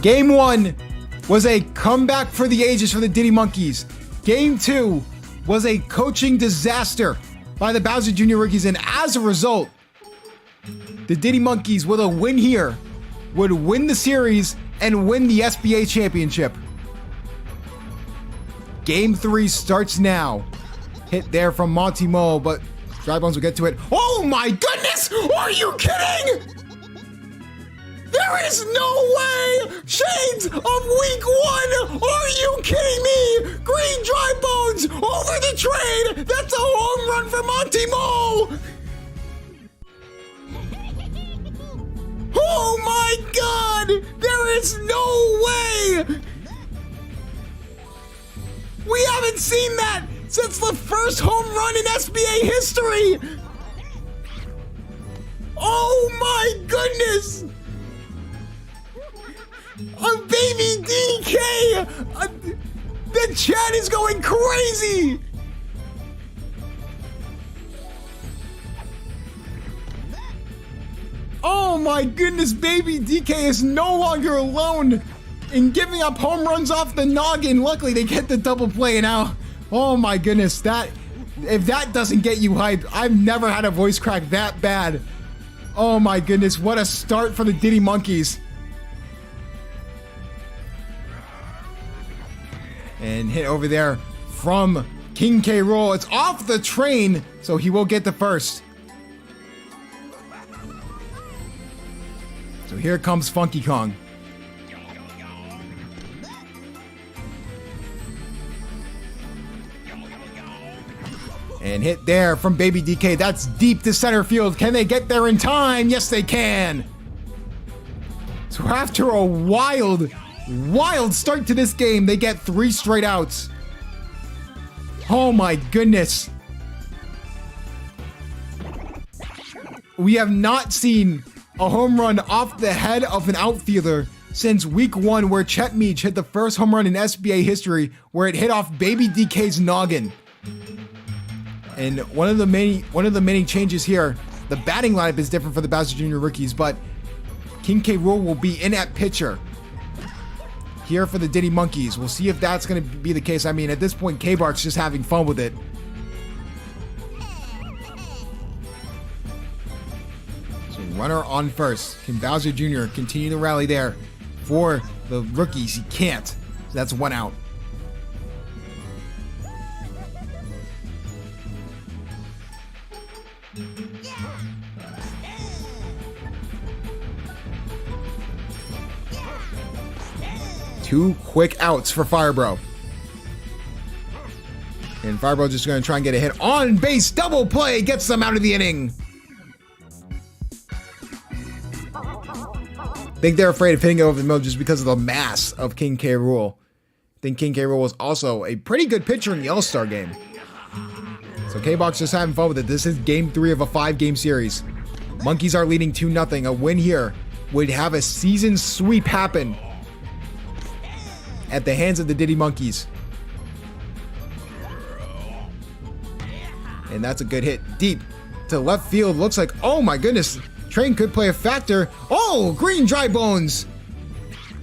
Game 1 was a comeback for the ages for the Diddy Monkeys. Game 2 was a coaching disaster by the Bowser Jr. rookies, and as a result, the Diddy Monkeys, with a win here, would win the series and win the SBA championship. Game 3 starts now. Hit there from Monty Mole, but Dry Bones will get to it. Oh my goodness! Are you kidding? There is no way! Shades of week 1! Are you kidding me? Green Dry Bones over the trade! That's a home run for Monty Mole! Oh my god! There is no way! We haven't seen that since the first home run in SBA history! Oh my goodness! A baby DK! The chat is going crazy! Oh my goodness, baby DK is no longer alone in giving up home runs off the noggin. Luckily, they get the double play now. Oh my goodness, if that doesn't get you hyped, I've never had a voice crack that bad. Oh my goodness, what a start for the Diddy Monkeys. And hit over there from King K. Rool. It's off the train, so he will get the first. So here comes Funky Kong. And hit there from Baby DK. That's deep to center field. Can they get there in time? Yes, they can. So after a wild start to this game, they get 3 straight outs. Oh my goodness. We have not seen a home run off the head of an outfielder since week 1, where Chet Meach hit the first home run in SBA history, where it hit off Baby DK's noggin. And one of the many changes here, the batting lineup is different for the Bowser Jr. rookies, but King K. Rool will be in at pitcher here for the Diddy Monkeys. We'll see if that's going to be the case. I mean, at this point, K-Bark's just having fun with it. So runner on first. Can Bowser Jr. continue the rally there for the rookies? He can't. So that's 1 out. Two quick outs for Firebro. And Firebro just going to try and get a hit on base. Double play gets them out of the inning. I think they're afraid of hitting it over the middle just because of the mass of King K. Rool. I think King K. Rool was also a pretty good pitcher in the All-Star game. So K-Box just having fun with it. This is game 3 of a 5-game series. Monkeys are leading 2-0. A win here would have a season sweep happen at the hands of the Diddy Monkeys. And that's a good hit deep to left field. Looks like, oh my goodness, train could play a factor. Oh, Green Dry Bones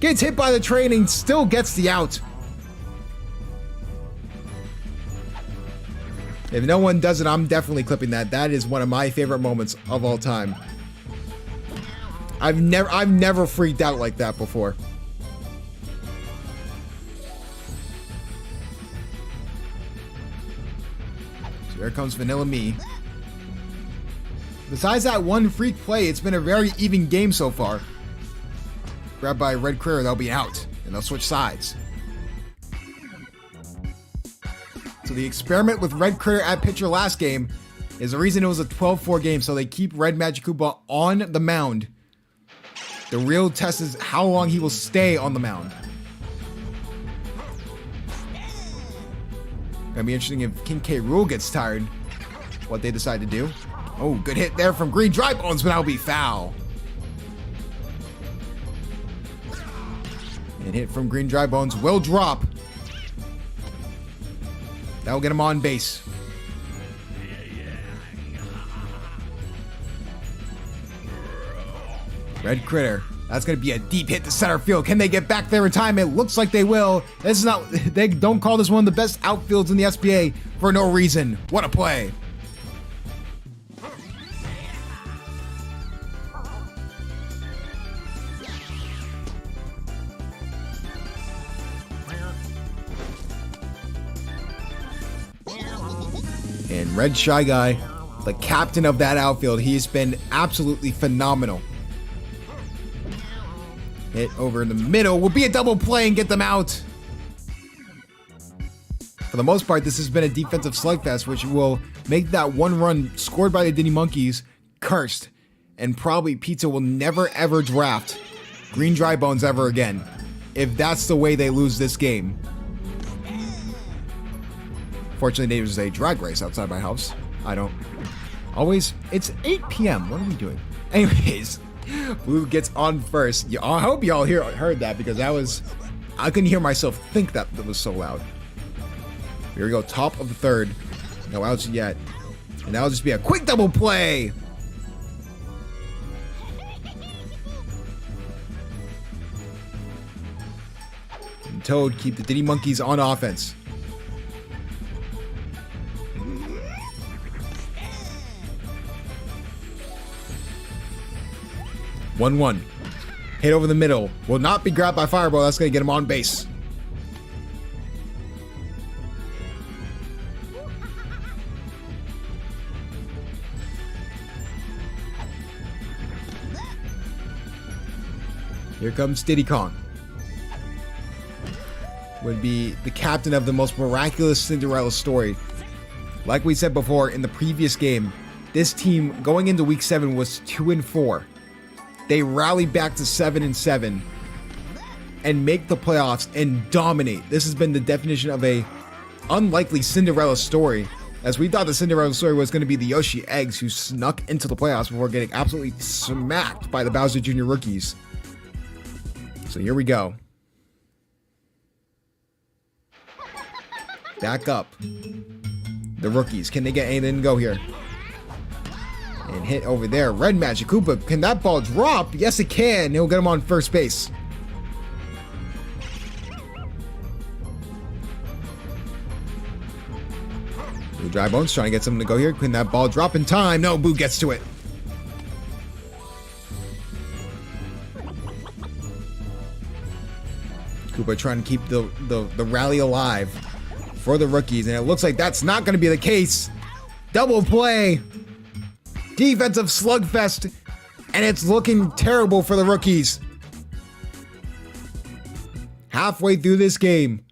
gets hit by the train and still gets the out. If no one does it, I'm definitely clipping that. That is one of my favorite moments of all time. I've never freaked out like that before. Here comes Vanilla Me. Besides that one freak play, it's been a very even game so far. Grabbed by Red Critter, they'll be out, and they'll switch sides. So the experiment with Red Critter at pitcher last game is the reason it was a 12-4 game, so they keep Red Magic Koopa on the mound. The real test is how long he will stay on the mound. Gonna be interesting if King K. Rool gets tired, what they decide to do. Oh, good hit there from Green Dry Bones, but that'll be foul. And hit from Green Dry Bones will drop. That'll get him on base. Red Critter That's going to be a deep hit to center field. Can they get back there in time? It looks like they will. This is not, they don't call this one of the best outfields in the SBA for no reason. What a play. And Red Shy Guy, the captain of that outfield, he's been absolutely phenomenal. Hit over in the middle will be a double play and get them out. For the most part, this has been a defensive slugfest, which will make that one run scored by the Diddy Monkeys cursed. And probably Pizza will never ever draft Green Dry Bones ever again, if that's the way they lose this game. Fortunately, there was a drag race outside my house. I don't always, it's 8 p.m. What are we doing? Anyways, Blue gets on first. Yeah, I hope y'all heard that, because I couldn't hear myself think that was so loud. Here we go, top of the third. No outs yet. And that'll just be a quick double play. And Toad keep the Diddy Monkeys on offense. One. Hit over the middle. Will not be grabbed by Fireball. That's going to get him on base. Here comes Diddy Kong. Would be the captain of the most miraculous Cinderella story. Like we said before in the previous game, this team going into week 7 was 2-4. They rally back to 7-7 and make the playoffs and dominate. This has been the definition of a unlikely Cinderella story, as we thought the Cinderella story was going to be the Yoshi Eggs, who snuck into the playoffs before getting absolutely smacked by the Bowser Jr. rookies. So here we go. Back up. The rookies, can they get anything to go here? And hit over there. Red Magic Koopa. Can that ball drop? Yes, it can. He'll get him on first base. Blue Dry Bones trying to get something to go here. Can that ball drop in time? No, Boo gets to it. Koopa trying to keep the rally alive for the rookies. And it looks like that's not going to be the case. Double play. Defensive slugfest, and it's looking terrible for the rookies. Halfway through this game,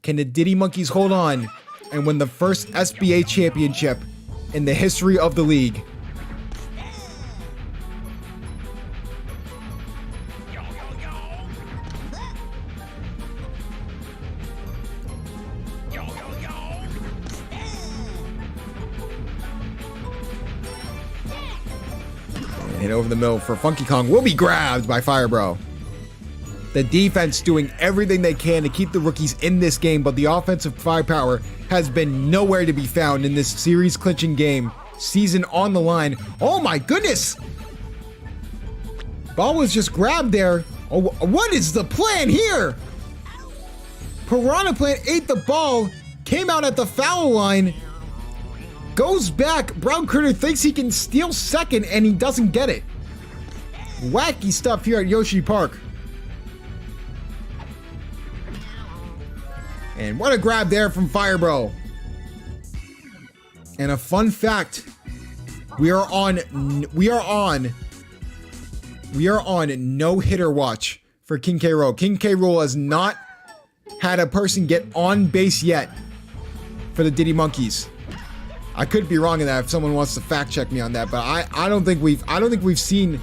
can the Diddy Monkeys hold on and win the first SBA championship in the history of the league? Hit over the middle for Funky Kong will be grabbed by Firebro. The defense doing everything they can to keep the rookies in this game, but the offensive firepower has been nowhere to be found in this series clinching game. Season on the line. Oh my goodness! Ball was just grabbed there. Oh, what is the plan here? Piranha Plant ate the ball, came out at the foul line, goes back. Brown Critter thinks he can steal second, and he doesn't get it. Wacky stuff here at Yoshi Park. And what a grab there from Firebro. And a fun fact, we are on no hitter watch for King K. Rool. King K. Rool has not had a person get on base yet for the Diddy Monkeys. I could be wrong in that if someone wants to fact check me on that, but I don't think we've seen.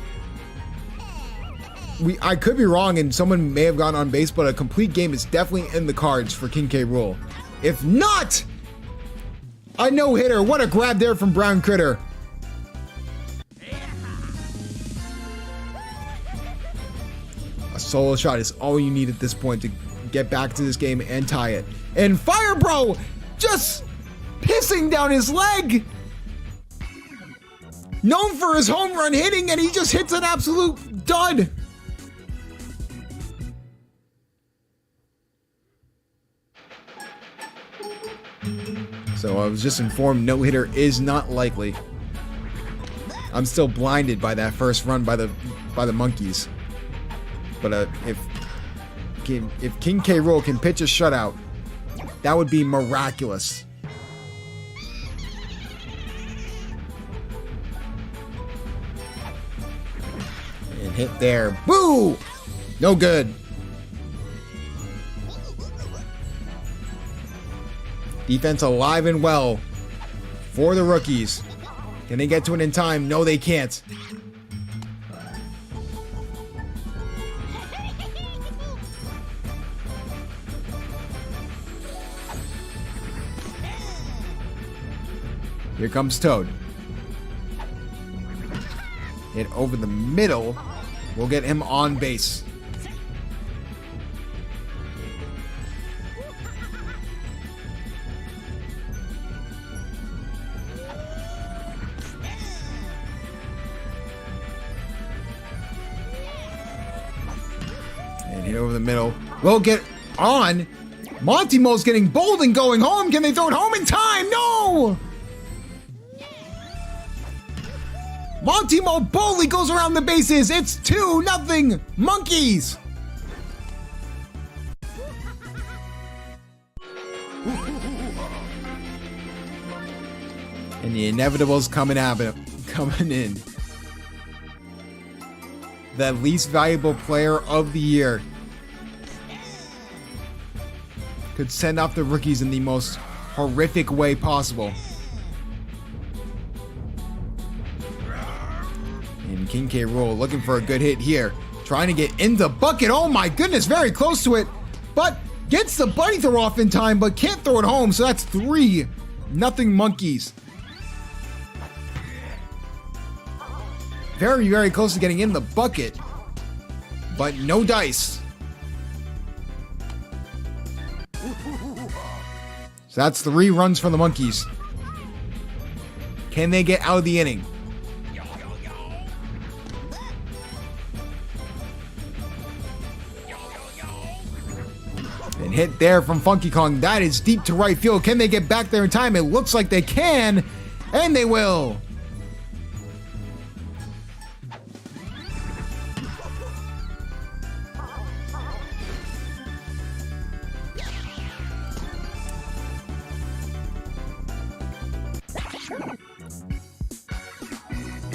I could be wrong and someone may have gone on base, but a complete game is definitely in the cards for King K. Rool. If not, a no-hitter. What a grab there from Brown Critter. A solo shot is all you need at this point to get back to this game and tie it. And Firebro just pissing down his leg. Known for his home run hitting, and he just hits an absolute dud. So I was just informed no-hitter is not likely. I'm still blinded by that first run by the monkeys. But if King K. Rool can pitch a shutout, that would be miraculous. And hit there. Boo! No good. Defense alive and well for the rookies. Can they get to it in time? No, they can't. Here comes Toad. Hit over the middle. We'll get him on base. And hit over the middle. We'll get on. Monty Mo's getting bold and going home. Can they throw it home in time? No! Monty Mo boldly goes around the bases. It's 2-0 Monkeys. And the inevitable's coming in. The least valuable player of the year could send off the rookies in the most horrific way possible. And King K. Rool looking for a good hit here. Trying to get in the bucket. Oh my goodness, very close to it. But gets the buddy throw off in time, but can't throw it home. So that's 3-0 Monkeys. Very, very close to getting in the bucket. But no dice. So that's 3 runs for the Monkeys. Can they get out of the inning? And hit there from Funky Kong. That is deep to right field. Can they get back there in time? It looks like they can. And they will.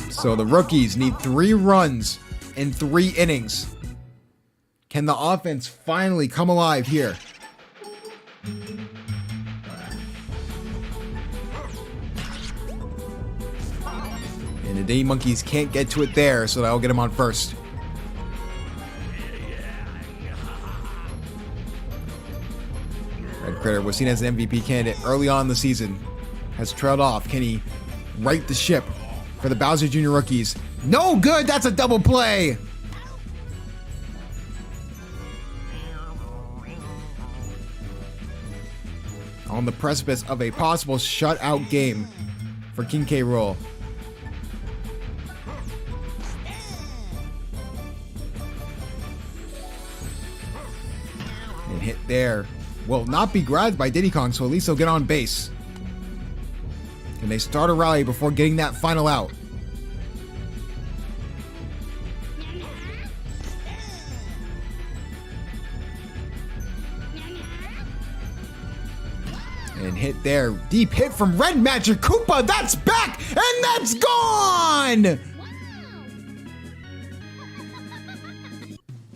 So the rookies need 3 runs in 3 innings. Can the offense finally come alive here? And the Diddy Monkeys can't get to it there, so that'll get him on first. Red Critter was seen as an MVP candidate early on in the season. Has trailed off. Can he right the ship for the Bowser Jr. rookies? No good! That's a double play! On the precipice of a possible shutout game for King K. Rool. And hit there. Will not be grabbed by Diddy Kong, so at least he'll get on base. Can they start a rally before getting that final out? And hit there. Deep hit from Red Magic Koopa. That's back and that's gone.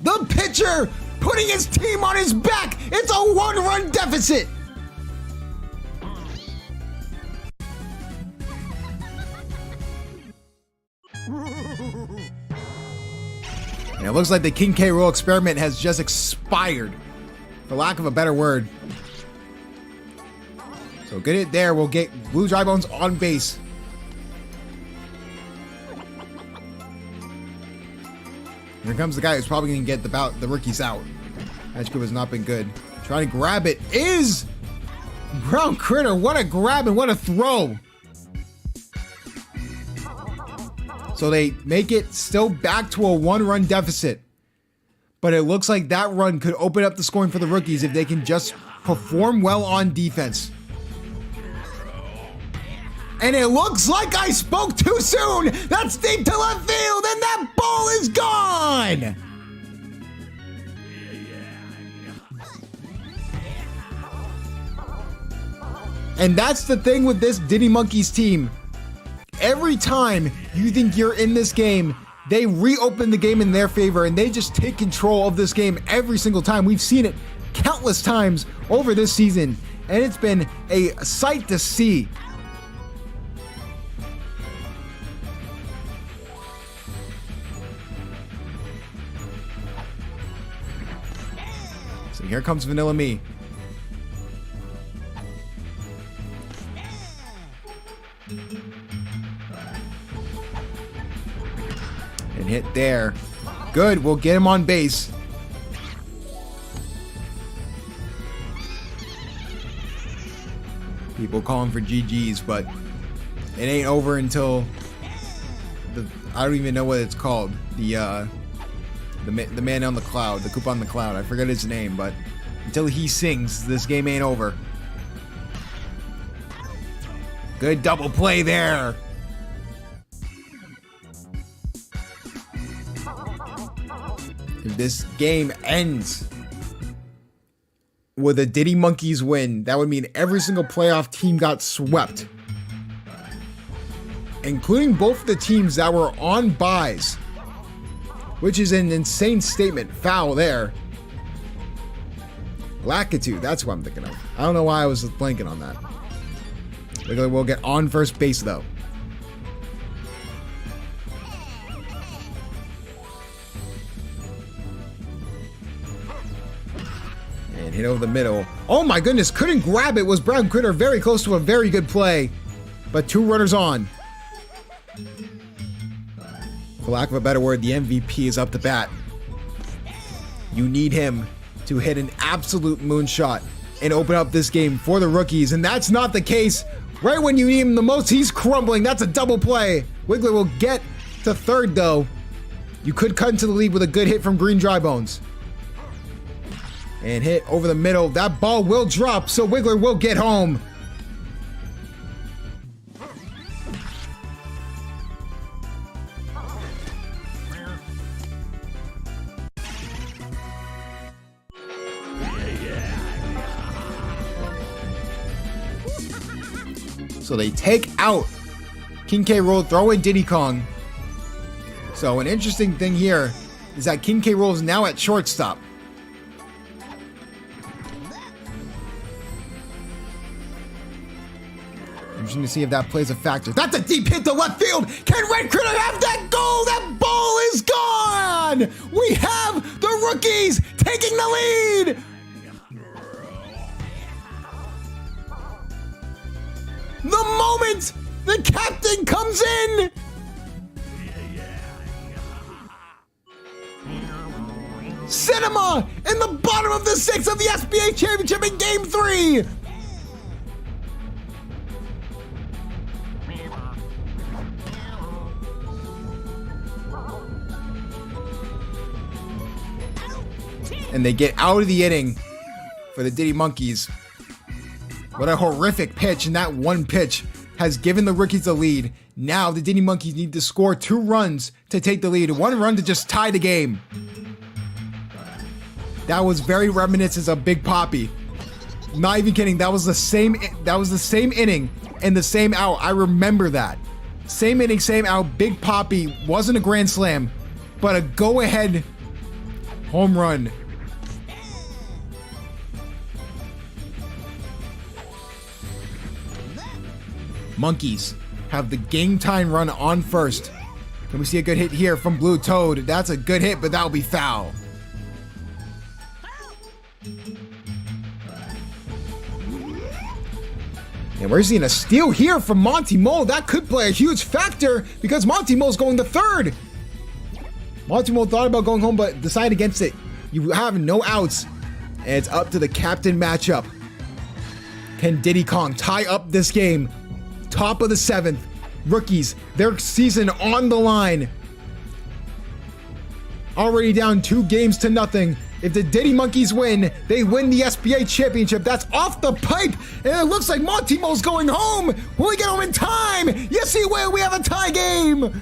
The pitcher putting his team on his back. It's a 1-run deficit. And it looks like the King K. Rool experiment has just expired, for lack of a better word. So get it there. We'll get Blue Dry Bones on base. Here comes the guy who's probably going to get the rookies out. Magic Koopa has not been good. Trying to grab it is Brown Critter. What a grab and what a throw. So they make it still back to a 1-run deficit. But it looks like that run could open up the scoring for the rookies if they can just perform well on defense. And it looks like I spoke too soon. That's deep to left field, and that ball is gone. And that's the thing with this Diddy Monkeys team. Every time you think you're in this game, they reopen the game in their favor and they just take control of this game every single time. We've seen it countless times over this season, and it's been a sight to see. So here comes Vanilla Me. And hit there. Good, we'll get him on base. People calling for GG's, but it ain't over until I don't even know what it's called. The man on the cloud, the Coop on the cloud. I forget his name, but until he sings, this game ain't over. Good double play there. If this game ends with a Diddy Monkeys win, that would mean every single playoff team got swept, including both the teams that were on buys, which is an insane statement. Foul there. Lakitu, that's what I'm thinking of. I don't know why I was blanking on that. We'll get on first base though. And hit over the middle. Oh my goodness, couldn't grab it. Was Brown Critter very close to a very good play, but 2 runners on. For lack of a better word, the MVP is up to bat. You need him to hit an absolute moonshot and open up this game for the rookies, and that's not the case. Right when you need him the most, he's crumbling. That's a double play. Wiggler will get to third, though. You could cut into the lead with a good hit from Green Dry Bones. And hit over the middle. That ball will drop, so Wiggler will get home. So they take out King K. Rool, throw in Diddy Kong. So an interesting thing here is that King K. Rool is now at shortstop. Interesting to see if that plays a factor. That's a deep hit to left field. Can Red Critter have that goal? That ball is gone. We have the rookies taking the lead. The moment the captain comes in. Cinema in the bottom of the 6th of the SBA championship in game 3. And they get out of the inning for the Diddy Monkeys. What a horrific pitch, and that one pitch has given the rookies the lead. Now the Diddy Monkeys need to score 2 runs to take the lead, 1 run to just tie the game. That was very reminiscent of Big Papi. Not even kidding. That was the same inning and the same out. I remember that. Same inning, same out. Big Papi wasn't a grand slam, but a go-ahead home run. Monkeys have the game time run on first. Can we see a good hit here from Blue Toad? That's a good hit, but that'll be foul. And we're seeing a steal here from Monty Mole. That could play a huge factor because Monty Mole's going to third. Monty Mole thought about going home, but decided against it. You have no outs, and it's up to the captain matchup. Can Diddy Kong tie up this game? Top of the 7th. Rookies, their season on the line. already down 2-0. If the Diddy Monkeys win, they win the SBA championship. That's off the pipe, and it looks like Montimo's going home. Will he get home in time? Yes, he will. We have a tie game.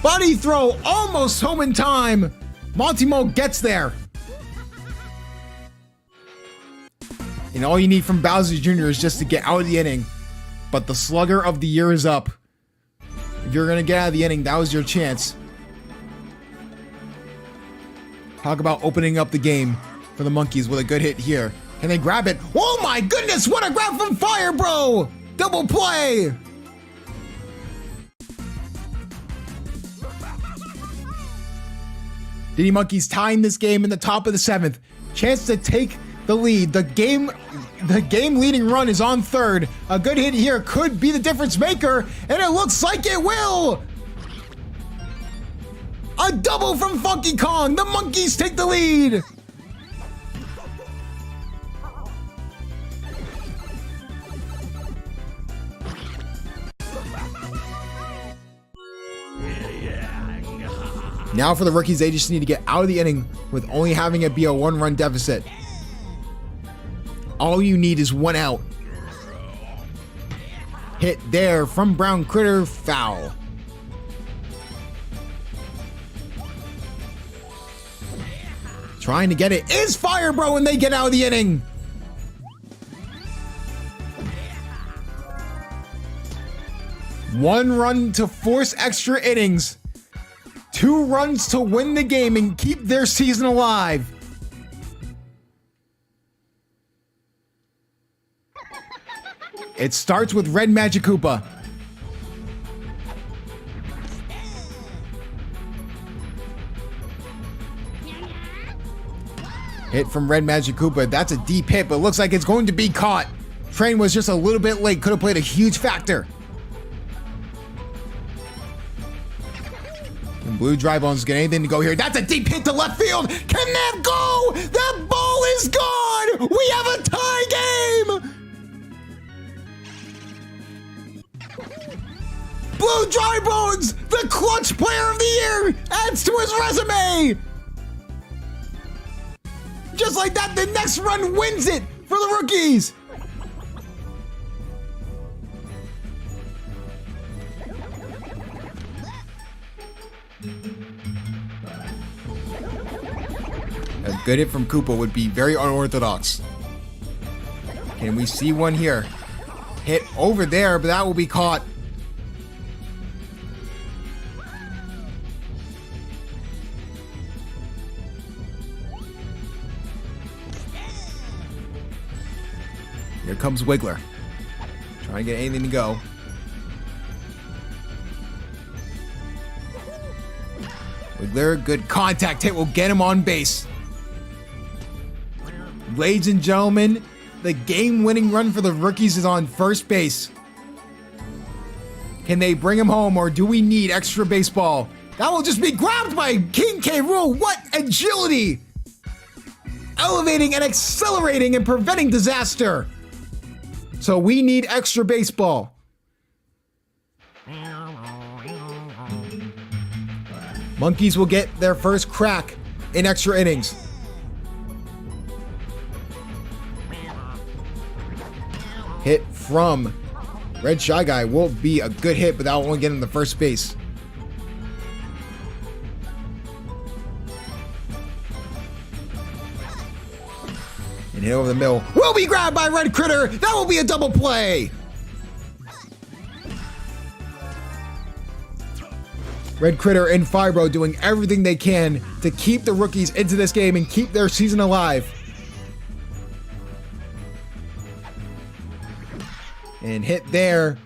Body throw, almost home in time. Montimo gets there. And all you need from Bowser Jr. is just to get out of the inning. But the slugger of the year is up. If you're going to get out of the inning, that was your chance. Talk about opening up the game for the Monkeys with a good hit here. Can they grab it? Oh my goodness, what a grab from Fire Bro! Double play! Diddy Monkeys tying this game in the top of the 7th. Chance to take the lead. The game leading run is on third. A good hit here could be the difference maker, and it looks like it will. A double from Funky Kong. The Monkeys take the lead. Now for the rookies, they just need to get out of the inning with only having it be a 1-run deficit. All you need is 1 out. Hit there from Brown Critter, foul. Trying to get it is Fire Bro, and they get out of the inning. One run to force extra innings. 2 runs to win the game and keep their season alive. It starts with Red Magic Koopa. Hit from Red Magic Koopa. That's a deep hit, but looks like it's going to be caught. Train was just a little bit late. Could have played a huge factor. Can Blue Dry Bones get anything to go here? That's a deep hit to left field. Can that go? That ball is gone. We have a tie game. Blue Dry Bones, the clutch player of the year, adds to his resume. Just like that, the next run wins it for the rookies. A good hit from Koopa would be very unorthodox. Can we see one here? Hit over there, but that will be caught. Here comes Wiggler. Trying to get anything to go. Wiggler, good contact hit will get him on base. Ladies and gentlemen, the game-winning run for the rookies is on first base. Can they bring him home, or do we need extra baseball? That will just be grabbed by King K. Rool. What agility! Elevating and accelerating and preventing disaster. So we need extra baseball. Monkeys will get their first crack in extra innings. Hit from Red Shy Guy will be a good hit, but that won't get him to first base. And hit over the middle. Will be grabbed by Red Critter. That will be a double play. Red Critter and Fibro doing everything they can to keep the rookies into this game and keep their season alive. And hit there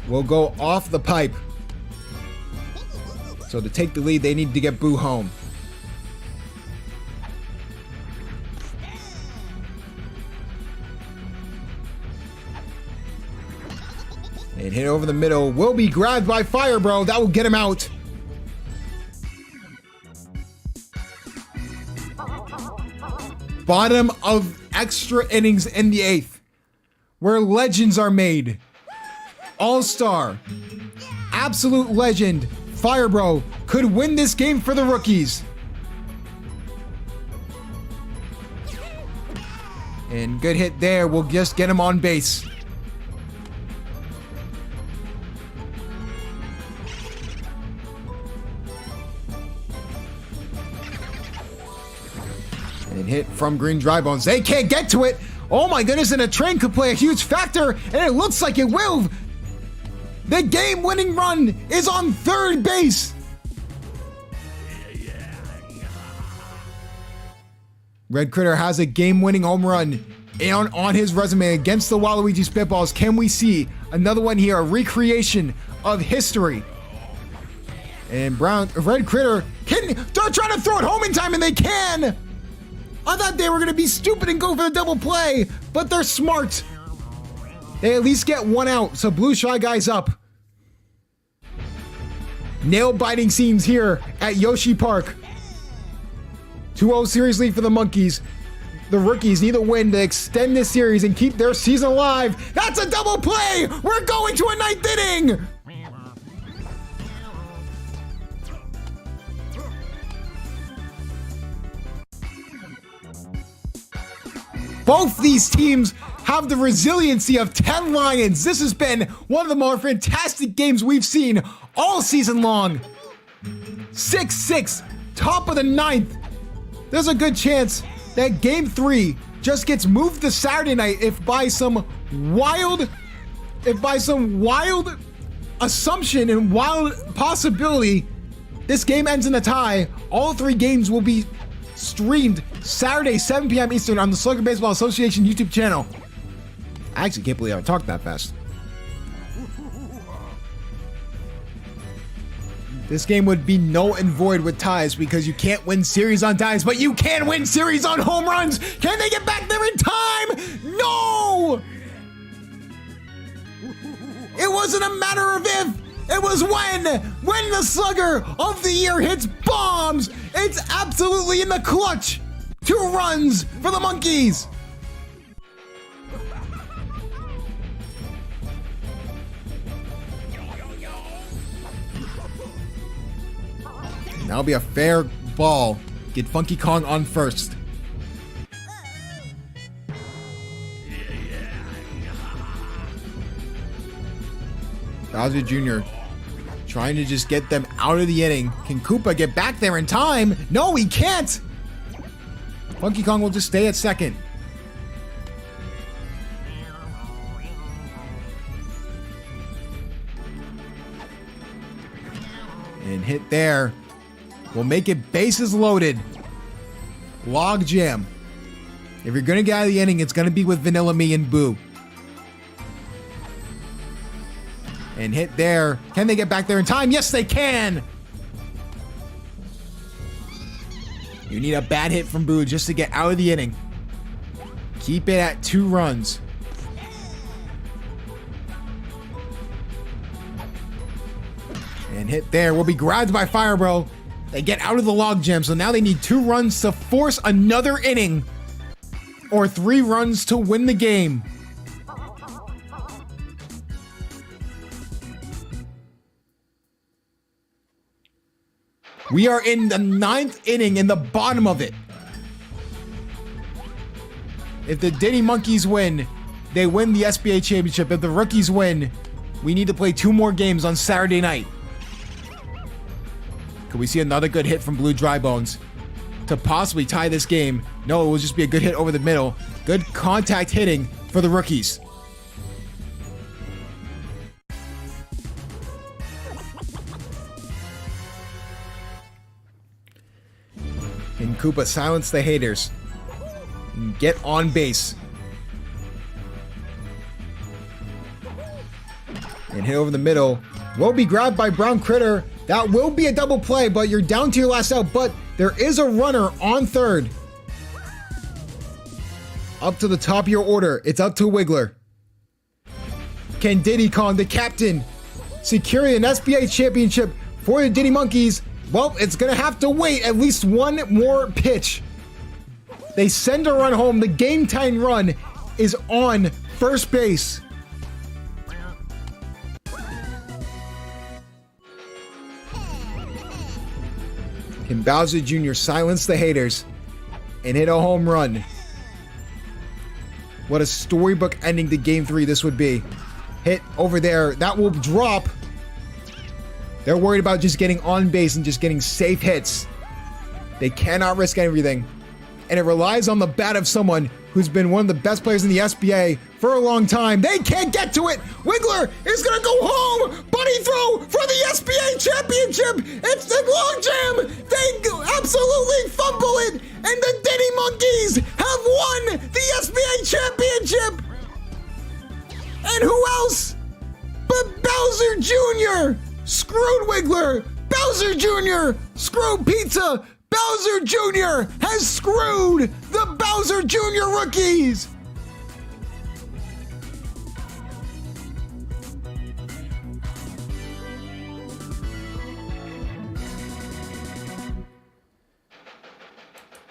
will go off the pipe. So to take the lead, they need to get Boo home. And hit over the middle will be grabbed by Fire Bro. That will get him out. Bottom of extra innings in the 8th, where legends are made. All-star, absolute legend, Firebro could win this game for the rookies. And good hit there will just get him on base. And hit from Green Dry Bones. They can't get to it. Oh my goodness, and a train could play a huge factor, and it looks like it will. The game-winning run is on third base. Red Critter has a game-winning home run on his resume against the Waluigi Spitballs. Can we see another one here? A recreation of history. And Red Critter, they're trying to throw it home in time, and they can. I thought they were going to be stupid and go for the double play, but they're smart. They at least get one out, so Blue Shy Guy's up. Nail-biting scenes here at Yoshi Park. 2-0 series lead for the Monkeys. The rookies need a win to extend this series and keep their season alive. That's a double play! We're going to a 9th inning! Both these teams have the resiliency of 10 Lions. This has been one of the more fantastic games we've seen all season long. 6-6, top of the 9th. There's a good chance that Game 3 just gets moved to Saturday night if by some wild assumption and wild possibility, this game ends in a tie. All 3 games will be streamed Saturday, 7 p.m. Eastern on the Slugger Baseball Association YouTube channel. I actually can't believe I talked that fast. This game would be null and void with ties because you can't win series on ties, but you can win series on home runs. Can they get back there in time? No! It wasn't a matter of if. It was when the Slugger of the Year hits bombs. It's absolutely in the clutch. 2 runs for the Monkeys. That'll be a fair ball. Get Funky Kong on first. Bowser Jr. trying to just get them out of the inning. Can Koopa get back there in time? No, he can't. Funky Kong will just stay at second. And hit there. We'll make it bases loaded. Log jam. If you're going to get out of the inning, it's going to be with Vanilla Me and Boo. And hit there. Can they get back there in time? Yes, they can. You need a bad hit from Boo just to get out of the inning. Keep it at 2 runs. And hit there. Will be grabbed by Firebro. They get out of the log jam, so now they need 2 runs to force another inning. Or 3 runs to win the game. We are in the 9th inning, in the bottom of it. If the Diddy Monkeys win, they win the SBA championship. If the rookies win, we need to play 2 more games on Saturday night. Could we see another good hit from Blue Dry Bones to possibly tie this game? No, it will just be a good hit over the middle. Good contact hitting for the rookies. And Koopa silence the haters and get on base. And hit over the middle. Will be grabbed by Brown Critter. That will be a double play, but you're down to your last out. But there is a runner on third. Up to the top of your order. It's up to Wiggler. Can Diddy Kong, the captain, secure an SBA championship for the Diddy Monkeys? Well, it's going to have to wait at least one more pitch. They send a run home. The game-tying run is on first base. Can Bowser Jr. silence the haters and hit a home run? What a storybook ending to Game 3 this would be. Hit over there. That will drop. They're worried about just getting on base and just getting safe hits. They cannot risk everything. And it relies on the bat of someone who's been one of the best players in the SBA for a long time. They can't get to it. Wiggler is going to go home. Bunny throw for the SBA championship. It's the long jam. They absolutely fumble it. And the Diddy Monkeys have won the SBA championship. And who else but Bowser Jr. screwed Wiggler. Bowser Jr. screwed Pizza. Bowser Jr. has screwed the Bowser Jr. rookies.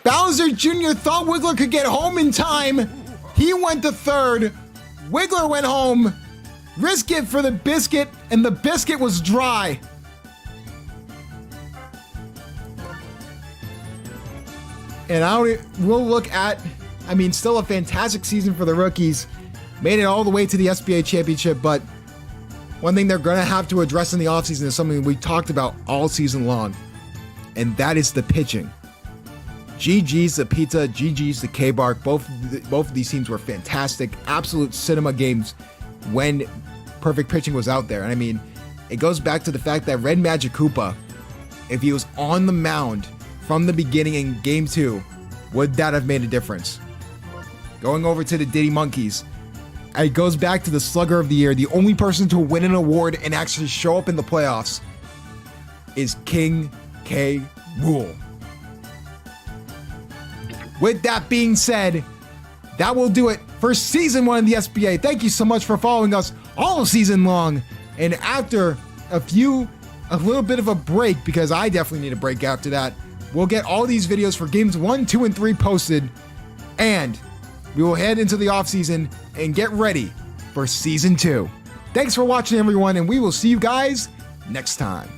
Bowser Jr. thought Wiggler could get home in time. He went to third. Wiggler went home. Risk it for the biscuit, and the biscuit was dry. And we'll look at, still a fantastic season for the rookies. Made it all the way to the SBA championship, but one thing they're going to have to address in the offseason is something we talked about all season long, and that is the pitching. GG's the Pizza, GG's the K-Bark. Both of these teams were fantastic, absolute cinema games when perfect pitching was out there. And it goes back to the fact that Red Magic Koopa, if he was on the mound from the beginning in Game 2, would that have made a difference? Going over to the Diddy Monkeys, it goes back to the Slugger of the Year. The only person to win an award and actually show up in the playoffs is King K. Rool. With that being said, that will do it for Season 1 of the SBA. Thank you so much for following us all season long. And after a little bit of a break, because I definitely need a break after that, we'll get all these videos for Games 1, 2, and 3 posted. And we will head into the offseason and get ready for Season 2. Thanks for watching, everyone, and we will see you guys next time.